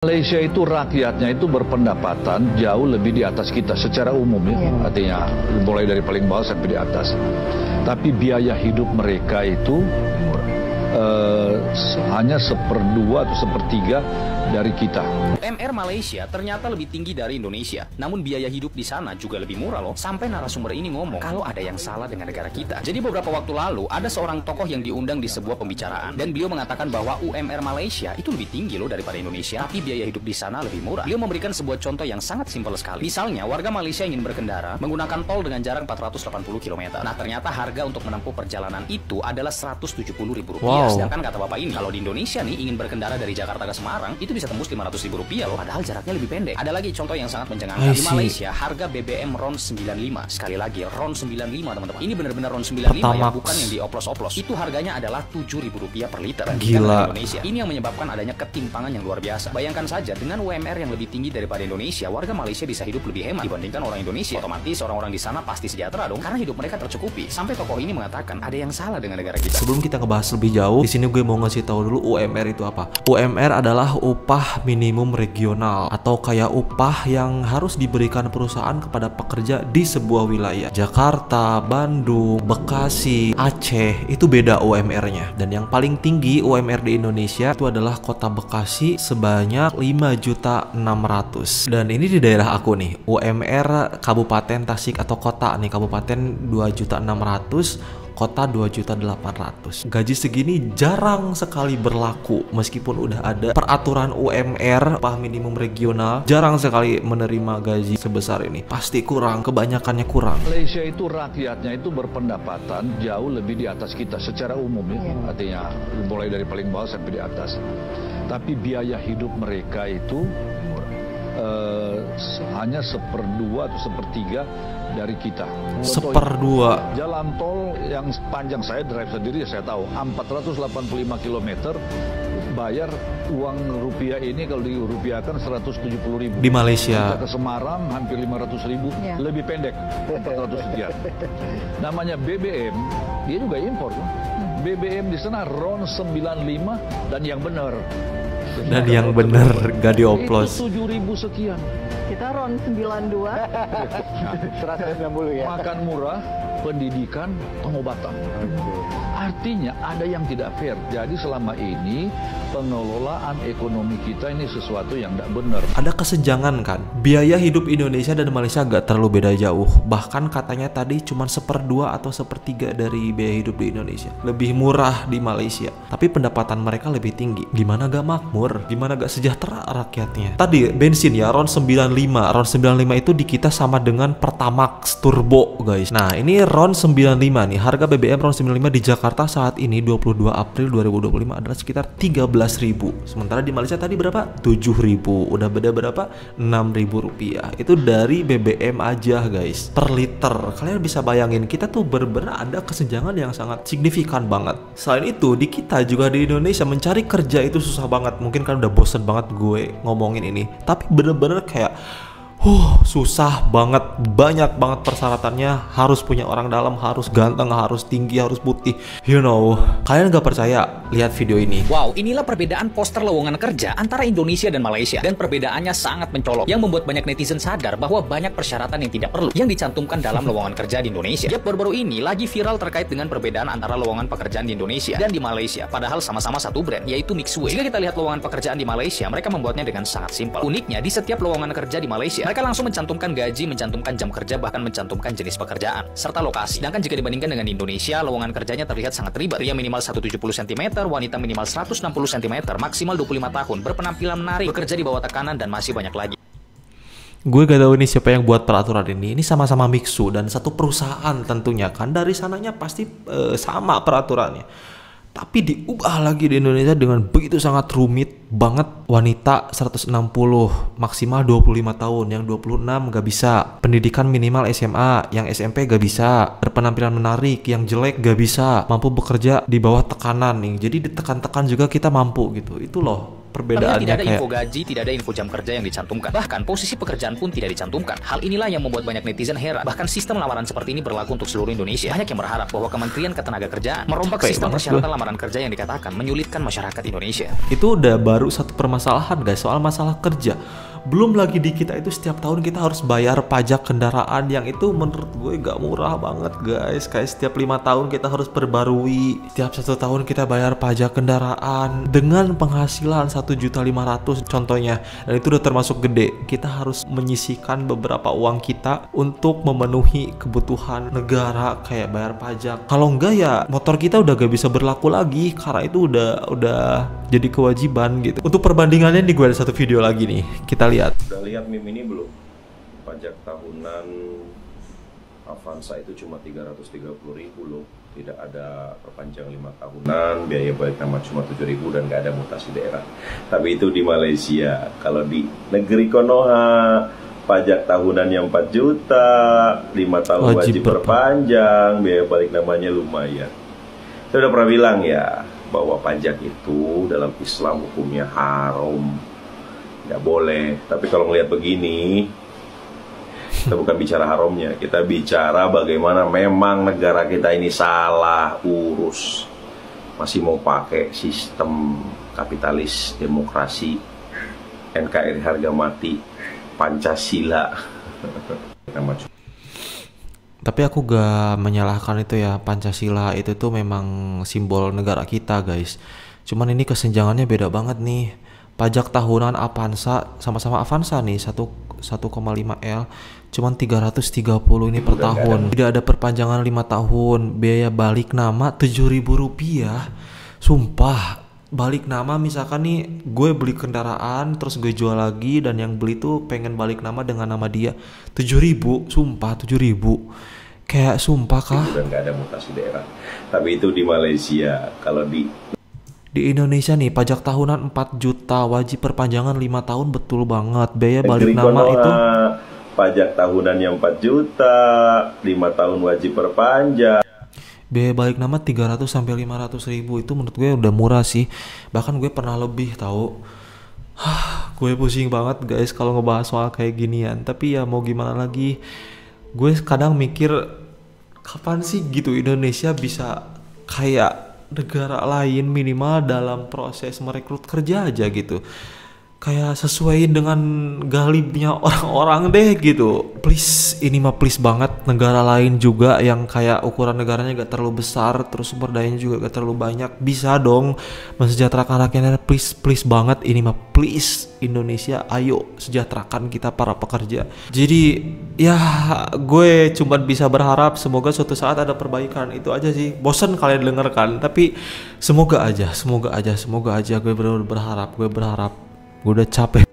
Malaysia itu rakyatnya itu berpendapatan jauh lebih di atas kita secara umum ya. Artinya mulai dari paling bawah sampai di atas. Tapi biaya hidup mereka itu hanya 1/2 atau 1/3 dari kita. UMR Malaysia ternyata lebih tinggi dari Indonesia. Namun biaya hidup di sana juga lebih murah loh. Sampai narasumber ini ngomong kalau ada yang salah dengan negara kita. Jadi beberapa waktu lalu ada seorang tokoh yang diundang di sebuah pembicaraan dan beliau mengatakan bahwa UMR Malaysia itu lebih tinggi loh daripada Indonesia, tapi biaya hidup di sana lebih murah. Beliau memberikan sebuah contoh yang sangat simpel sekali. Misalnya warga Malaysia ingin berkendara menggunakan tol dengan jarak 480 km. Nah, ternyata harga untuk menempuh perjalanan itu adalah Rp170.000. Wow. Sedangkan kata bapak ini, kalau di Indonesia nih ingin berkendara dari Jakarta ke Semarang itu bisa tembus Rp500.000 loh, padahal jaraknya lebih pendek. Ada lagi contoh yang sangat mencengangkan. Di Malaysia harga BBM RON 95. Sekali lagi RON 95 teman-teman. Ini benar-benar RON 95 ya, bukan yang dioplos-oplos. Itu harganya adalah Rp7.000 per liter. Gila. Indonesia. Ini yang menyebabkan adanya ketimpangan yang luar biasa. Bayangkan saja dengan UMR yang lebih tinggi daripada Indonesia, warga Malaysia bisa hidup lebih hemat dibandingkan orang Indonesia. Otomatis orang-orang di sana pasti sejahtera dong, karena hidup mereka tercukupi. Sampai tokoh ini mengatakan ada yang salah dengan negara kita. Sebelum kita ngebahas lebih jauh, di sini gue mau ngasih tahu dulu UMR itu apa. UMR adalah upah minimum regional atau kayak upah yang harus diberikan perusahaan kepada pekerja di sebuah wilayah. Jakarta, Bandung, Bekasi, Aceh itu beda UMR-nya. Dan yang paling tinggi UMR di Indonesia itu adalah Kota Bekasi sebanyak 5.600.000. Dan ini di daerah aku nih, UMR Kabupaten Tasik atau kota nih, Kabupaten 2.600.000, kota 2.800.000. Gaji segini jarang sekali berlaku. Meskipun udah ada peraturan UMR, upah minimum regional, jarang sekali menerima gaji sebesar ini. Pasti kurang, kebanyakannya kurang. Malaysia itu rakyatnya itu berpendapatan jauh lebih di atas kita secara umum ya. Artinya mulai dari paling bawah sampai di atas. Tapi biaya hidup mereka itu hanya 1/2 atau 1/3 dari kita. 1/2. Jalan tol yang panjang, saya drive sendiri, saya tahu 485 km, bayar uang rupiah ini kalau dirupiahkan 170.000. Di Malaysia. Ke Semarang hampir 500.000, lebih pendek 400 sekian. Namanya BBM, dia juga impor. BBM di sana RON 95 dan yang benar. Dan yang bener gak dioplos. Itu 7.000 sekian. Kita RON 92. 190 ya. Makan murah, pendidikan, pengobatan. Artinya ada yang tidak fair. Jadi selama ini pengelolaan ekonomi kita ini sesuatu yang tidak benar. Ada kesenjangan kan? Biaya hidup Indonesia dan Malaysia gak terlalu beda jauh. Bahkan katanya tadi cuma 1/2 atau 1/3 dari biaya hidup di Indonesia. Lebih murah di Malaysia. Tapi pendapatan mereka lebih tinggi. Gimana gak makmur? Gimana gak sejahtera rakyatnya? Tadi bensin ya RON 95. RON 95 itu di kita sama dengan Pertamax Turbo guys. Nah ini RON 95 nih. Harga BBM RON 95 di Jakarta saat ini 22 April 2025 adalah sekitar 13.000. Sementara di Malaysia tadi berapa? 7.000. Udah beda berapa? 6.000 rupiah. Itu dari BBM aja guys, per liter. Kalian bisa bayangin kita tuh bener-bener ada kesenjangan yang sangat signifikan banget. Selain itu di kita juga di Indonesia mencari kerja itu susah banget. Mungkin kan udah bosen banget gue ngomongin ini, tapi bener-bener kayak susah banget, banyak banget persyaratannya. Harus punya orang dalam, harus ganteng, harus tinggi, harus putih. You know, kalian gak percaya? Lihat video ini. Wow, inilah perbedaan poster lowongan kerja antara Indonesia dan Malaysia. Dan perbedaannya sangat mencolok, yang membuat banyak netizen sadar bahwa banyak persyaratan yang tidak perlu yang dicantumkan dalam lowongan kerja di Indonesia. Yap, baru-baru ini lagi viral terkait dengan perbedaan antara lowongan pekerjaan di Indonesia dan di Malaysia. Padahal sama-sama satu brand, yaitu Mixway. Jika kita lihat lowongan pekerjaan di Malaysia, mereka membuatnya dengan sangat simpel. Uniknya, di setiap lowongan kerja di Malaysia, mereka langsung mencantumkan gaji, mencantumkan jam kerja, bahkan mencantumkan jenis pekerjaan, serta lokasi. Sedangkan jika dibandingkan dengan Indonesia, lowongan kerjanya terlihat sangat ribet. Pria minimal 170 cm, wanita minimal 160 cm, maksimal 25 tahun, berpenampilan menarik, bekerja di bawah tekanan, dan masih banyak lagi. Gue gak tahu ini siapa yang buat peraturan ini. Ini sama-sama Mixu dan satu perusahaan tentunya kan. Dari sananya pasti sama peraturannya. Tapi diubah lagi di Indonesia dengan begitu sangat rumit banget. Wanita 160, maksimal 25 tahun, yang 26 gak bisa. Pendidikan minimal SMA, yang SMP gak bisa. Berpenampilan menarik, yang jelek gak bisa. Mampu bekerja di bawah tekanan nih. Jadi ditekan-tekan juga kita mampu gitu. Itu loh perbedaannya. Tidak ada info gaji, tidak ada info jam kerja yang dicantumkan. Bahkan posisi pekerjaan pun tidak dicantumkan. Hal inilah yang membuat banyak netizen heran. Bahkan sistem lamaran seperti ini berlaku untuk seluruh Indonesia. Banyak yang berharap bahwa Kementerian Ketenagakerjaan merombak sistem persyaratan lamaran kerja yang dikatakan menyulitkan masyarakat Indonesia. Itu udah baru satu permasalahan guys, soal masalah kerja. Belum lagi di kita itu setiap tahun kita harus bayar pajak kendaraan yang itu menurut gue gak murah banget guys. Kayak setiap 5 tahun kita harus perbarui, setiap 1 tahun kita bayar pajak kendaraan dengan penghasilan 1.500.000 contohnya, dan itu udah termasuk gede. Kita harus menyisihkan beberapa uang kita untuk memenuhi kebutuhan negara kayak bayar pajak. Kalau enggak ya motor kita udah gak bisa berlaku lagi karena itu udah jadi kewajiban gitu. Untuk perbandingannya nih gue ada satu video lagi nih, kita lihat. Udah lihat meme ini belum? Pajak tahunan Avanza itu cuma 330.000 loh. Tidak ada perpanjang 5 tahunan, biaya balik nama cuma 7.000 dan gak ada mutasi daerah. Tapi itu di Malaysia. Kalau di negeri Konoha, pajak tahunannya 4 juta, 5 tahun wajib perpanjang, biaya balik namanya lumayan. Saya udah pernah bilang ya, bahwa pajak itu dalam Islam hukumnya haram, nggak boleh. Tapi kalau ngelihat begini, kita bukan bicara haramnya, kita bicara bagaimana memang negara kita ini salah urus, masih mau pakai sistem kapitalis, demokrasi, NKRI harga mati, Pancasila. Tapi aku gak menyalahkan itu ya, Pancasila itu tuh memang simbol negara kita guys. Cuman ini kesenjangannya beda banget nih. Pajak tahunan Avanza, sama-sama Avanza nih 1,5 L, cuman 330 ini per tahun. Tidak ada perpanjangan 5 tahun, biaya balik nama 7.000 rupiah. Sumpah, balik nama misalkan nih gue beli kendaraan terus gue jual lagi dan yang beli tuh pengen balik nama dengan nama dia, 7.000, sumpah 7.000. Kayak sumpah kah? Dan gak ada mutasi daerah. Tapi itu di Malaysia. Kalau di Indonesia nih pajak tahunan 4 juta, wajib perpanjangan 5 tahun, betul banget. Biaya balik nama itu pajak tahunannya 4 juta, 5 tahun wajib perpanjang. Biaya balik nama 300 sampai 500 ribu, itu menurut gue udah murah sih. Bahkan gue pernah lebih tahu. Gue pusing banget guys kalau ngebahas soal kayak ginian. Tapi ya mau gimana lagi, gue kadang mikir kapan sih gitu Indonesia bisa kayak negara lain minimal dalam proses merekrut kerja aja gitu. Kayak sesuaiin dengan galibnya orang-orang deh gitu. Please, ini mah please banget. Negara lain juga yang kayak ukuran negaranya gak terlalu besar, terus sumber dayanya juga gak terlalu banyak, bisa dong mensejahterakan rakyatnya. Please banget, ini mah please Indonesia, ayo sejahterakan kita para pekerja. Jadi ya gue cuma bisa berharap semoga suatu saat ada perbaikan, itu aja sih. Bosan kalian denger kan, tapi semoga aja gue berharap. Gue udah capek.